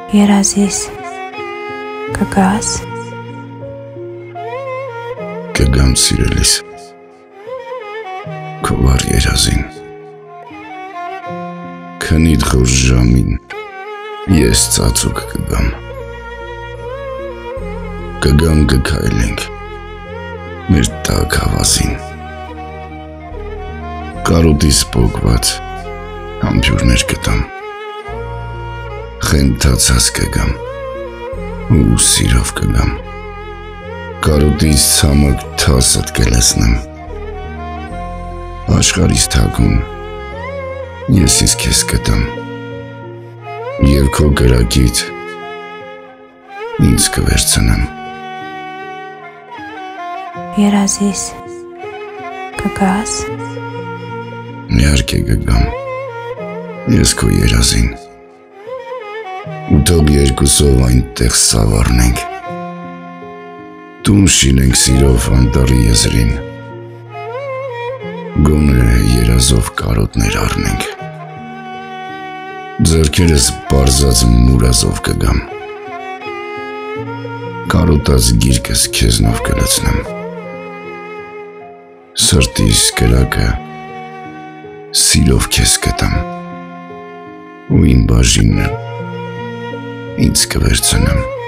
Երազիս կգաս։ Կգամ սիրելիս, քո վառ երազին, քնիդ խոր ժամին ես ծածուկ կգամ, կգամ կքայլենք մեր տաք հավազին, կարոտիս պոկված համբյուրներ կտամ, խենթացած կգամ ու սիրով կգամ, կարոտիս ցամաք թասդ կլեսնեմ, աշխարհիս թակուն ես ինձ քեզ կտամ և քո կրակից ինձ կվերցնեմ։ Երազիս կգաս։ Իհարկե կգամ, ես քո երազին, ու թող երկուսով այնտեղ սավառնենք, տուն շինենք սիրով անտառի եզրին, գոնե երազով կարոտներ առնենք, ձեռքերս պարզած մուրազով կգամ, կարոտած գիրկս քեզնով կլցնեմ, սրտիս կրակը սիրով քեզ կտամ ու իմ բաժինը ինձ կվերցնեմ։